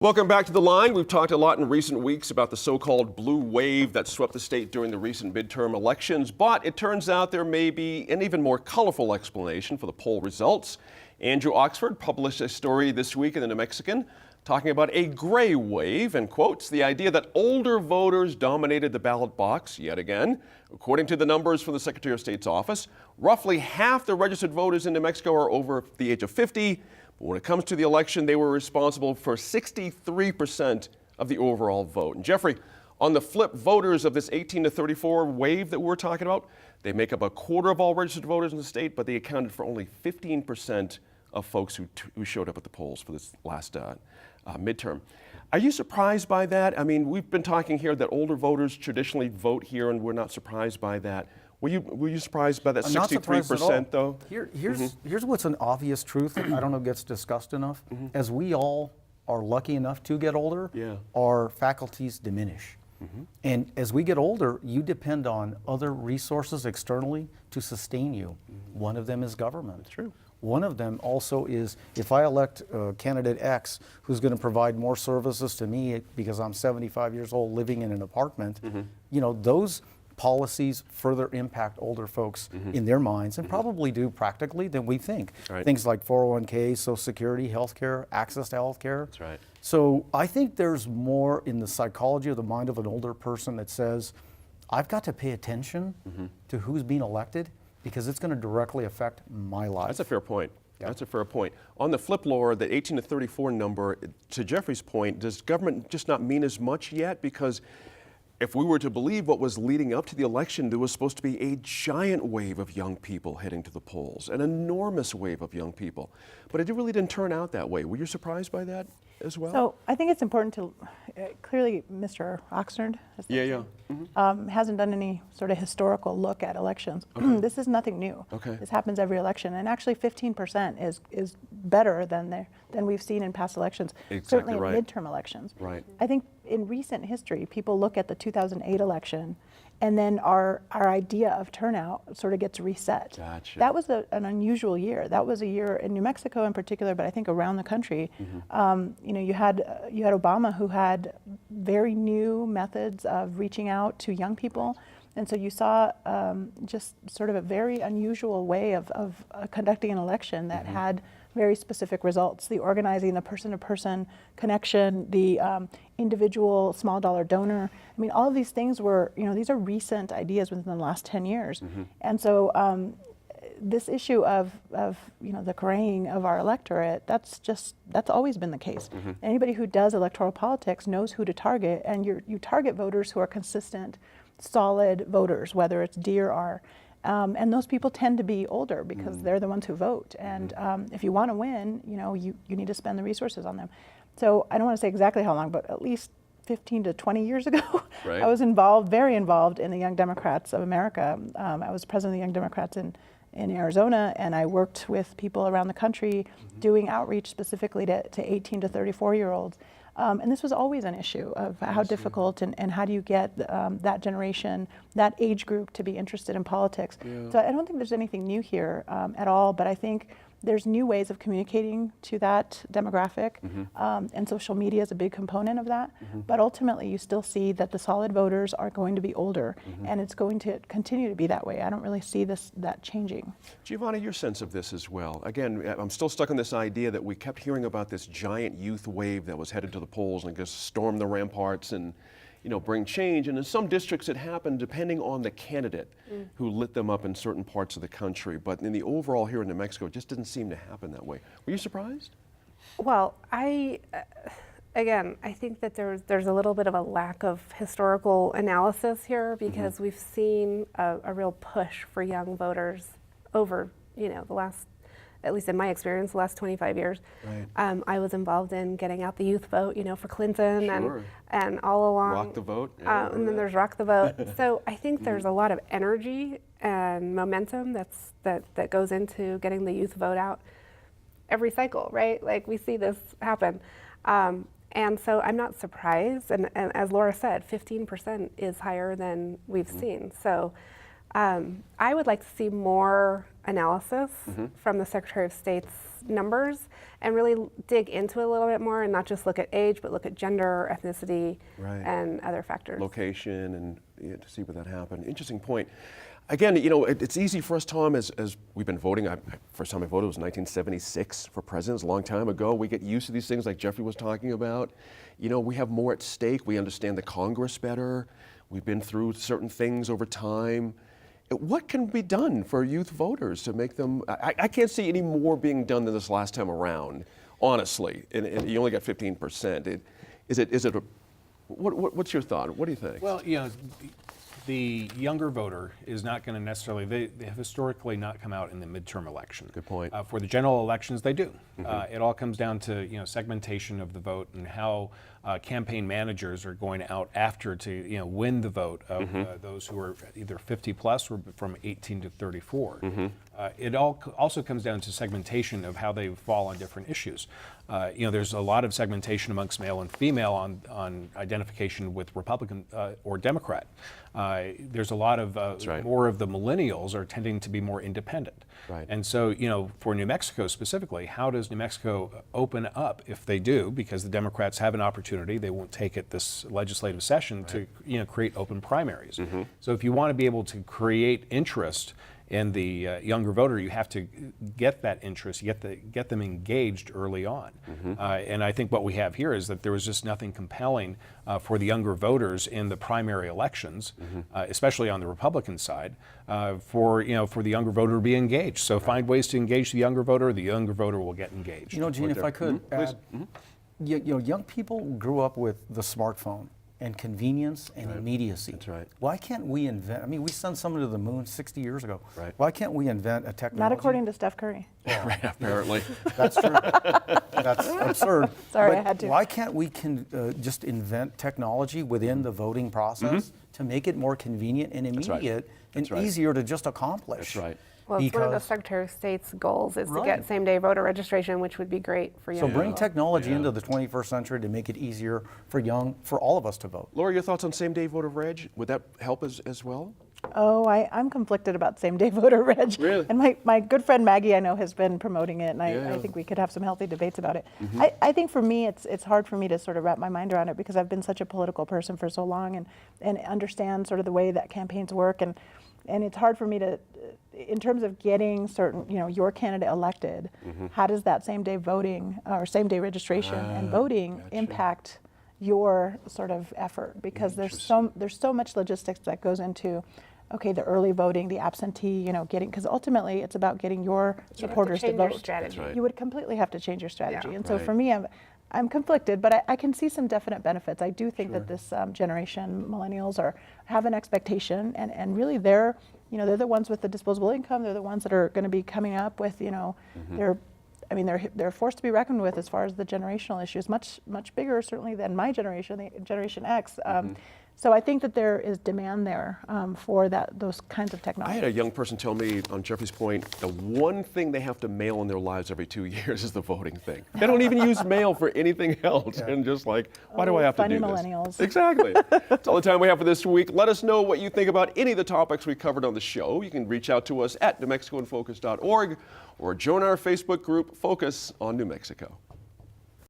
Welcome back to The Line. We've talked a lot in recent weeks about the so-called blue wave that swept the state during the recent midterm elections, but it turns out there may be an even more colorful explanation for the poll results. Andrew Oxford published a story this week in the New Mexican talking about a gray wave and quotes the idea that older voters dominated the ballot box yet again. According to the numbers from the Secretary of State's office, roughly half the registered voters in New Mexico are over the age of 50. But when it comes to the election, they were responsible for 63% of the overall vote. And Jeffrey, on the flip, voters of this 18 to 34 wave that we're talking about, they make up a quarter of all registered voters in the state, but they accounted for only 15% of folks who showed up at the polls for this last midterm. Are you surprised by that? I mean, we've been talking here that older voters traditionally vote here, and we're not surprised by that. Were you surprised by that 63% though? Here's what's an obvious truth that I don't know gets discussed enough. As we all are lucky enough to get older, our faculties diminish. And as we get older, you depend on other resources externally to sustain you. One of them is government. That's true. One of them also is if I elect candidate X who's going to provide more services to me because I'm 75 years old living in an apartment, you know, those policies further impact older folks in their minds and probably do practically than we think. Right. Things like 401k, Social Security, healthcare, access to healthcare. That's right. So I think there's more in the psychology of the mind of an older person that says, I've got to pay attention to who's being elected because it's going to directly affect my life. That's a fair point. That's a fair point. On the flip, Laura, the 18 to 34 number, to Jeffrey's point, does government just not mean as much yet? Because if we were to believe what was leading up to the election, there was supposed to be a giant wave of young people heading to the polls, an enormous wave of young people. But it really didn't turn out that way. Were you surprised by that as well? So I think it's important to, clearly Mr. Oxnard hasn't done any sort of historical look at elections. This is nothing new. This happens every election. And actually 15% is better than we've seen in past elections, certainly in midterm elections. I think in recent history, people look at the 2008 election and then our idea of turnout sort of gets reset. That was an unusual year. That was a year in New Mexico in particular, but I think around the country. You know, you had Obama who had very new methods of reaching out to young people. And so you saw just sort of a very unusual way of conducting an election that had very specific results. The organizing, the person-to-person connection, the individual small dollar donor. I mean, all of these things were, you know, these are recent ideas within the last 10 years. And so this issue of you know, the graying of our electorate, that's always been the case. Anybody who does electoral politics knows who to target, and you target voters who are consistent, solid voters, whether it's D or R. And those people tend to be older because they're the ones who vote. And if you want to win, you know, you need to spend the resources on them. So I don't want to say exactly how long, but at least 15 to 20 years ago, I was very involved in the Young Democrats of America. I was president of the Young Democrats in Arizona, and I worked with people around the country doing outreach specifically to 18 to 34-year-olds. And this was always an issue of how difficult and how do you get that generation, that age group to be interested in politics. So I don't think there's anything new here at all, but I think there's new ways of communicating to that demographic, and social media is a big component of that. But ultimately, you still see that the solid voters are going to be older, and it's going to continue to be that way. I don't really see that changing. Giovanna, your sense of this as well. Again, I'm still stuck on this idea that we kept hearing about this giant youth wave that was headed to the polls and just storm the ramparts and, you know, bring change. And in some districts it happened depending on the candidate who lit them up in certain parts of the country. But in the overall here in New Mexico, it just didn't seem to happen that way. Were you surprised? Well, again, I think that there's a little bit of a lack of historical analysis here because we've seen a real push for young voters over, you know, the last, at least in my experience, the last 25 years. I was involved in getting out the youth vote, you know, for Clinton and all along. Rock the Vote. And then there's Rock the Vote. So I think there's a lot of energy and momentum that goes into getting the youth vote out every cycle, right? Like we see this happen. And so I'm not surprised. And as Laura said, 15% is higher than we've seen. So I would like to see more analysis from the Secretary of State's numbers and really dig into it a little bit more and not just look at age, but look at gender, ethnicity, Right. and other factors. Location and to see where that happened. Interesting point. Again, you know, it's easy for us, Tom, as we've been voting. First time I voted was 1976 for president, a long time ago. We get used to these things like Jeffrey was talking about. You know, we have more at stake. We understand the Congress better. We've been through certain things over time. What can be done for youth voters to make them, I can't see any more being done than this last time around, honestly. And you only got 15%. What's your thought? What do you think? Well, you know, the younger voter is not going to necessarily, they have historically not come out in the midterm election. Good point. For the general elections, they do. It all comes down to, you know, segmentation of the vote and how campaign managers are going out after to, you know, win the vote of those who are either 50 plus or from 18 to 34. It also comes down to segmentation of how they fall on different issues. You know, there's a lot of segmentation amongst male and female on identification with Republican or Democrat. There's a lot of more of the millennials are tending to be more independent. Right. And so, you know, for New Mexico specifically, how does New Mexico open up if they do? Because the Democrats have an opportunity, they won't take it this legislative session to, you know, create open primaries. So if you want to be able to create interest in the younger voter, you have to get that interest, get them engaged early on. And I think what we have here is that there was just nothing compelling for the younger voters in the primary elections, especially on the Republican side, for the younger voter to be engaged. So find ways to engage the younger voter will get engaged. You know, Gene, if I could add, you know, young people grew up with the smartphone and convenience and immediacy. That's right. Why can't we invent, I mean, we sent someone to the moon 60 years ago. Right. Why can't we invent a technology? Not according to Steph Curry. Right, apparently. That's true. That's absurd. Sorry, But I had to. why can't we just invent technology within the voting process to make it more convenient and right. immediate and That's right. easier to just accomplish? That's right. Well, it's one of the Because- Secretary of State's goals is to Right. get same-day voter registration, which would be great for young So bring people. technology into the 21st century to make it easier for all of us to vote. Laura, your thoughts on same-day voter reg? Would that help as well? Oh, I'm conflicted about same-day voter reg. Really? And my good friend Maggie, I know, has been promoting it, and Yeah. I think we could have some healthy debates about it. I think for me, it's hard for me to sort of wrap my mind around it because I've been such a political person for so long and understand sort of the way that campaigns work, and it's hard for me to, in terms of getting certain, you know, your candidate elected, how does that same-day voting or same-day registration and voting impact your sort of effort? Because there's so much logistics that goes into, okay, the early voting, the absentee, you know, because ultimately it's about getting your supporters to change your vote. strategy. That's right. You would completely have to change your strategy. Yeah. And so Right. for me, I'm conflicted, but I can see some definite benefits. I do think that this generation, millennials, have an expectation, and really they're the ones with the disposable income. They're the ones that are going to be coming up with, you know, they're forced to be reckoned with as far as the generational issues, much bigger certainly than my generation, the Generation X. So I think that there is demand there for those kinds of I technology. had a young person tell me, on Jeffrey's point, the one thing they have to mail in their lives every 2 years is the voting thing. They don't even use mail for anything else. And just like, why do I have to funny do this? millennials. Exactly. That's all the time we have for this week. Let us know what you think about any of the topics we covered on the show. You can reach out to us at NewMexicoInFocus.org or join our Facebook group, Focus on New Mexico.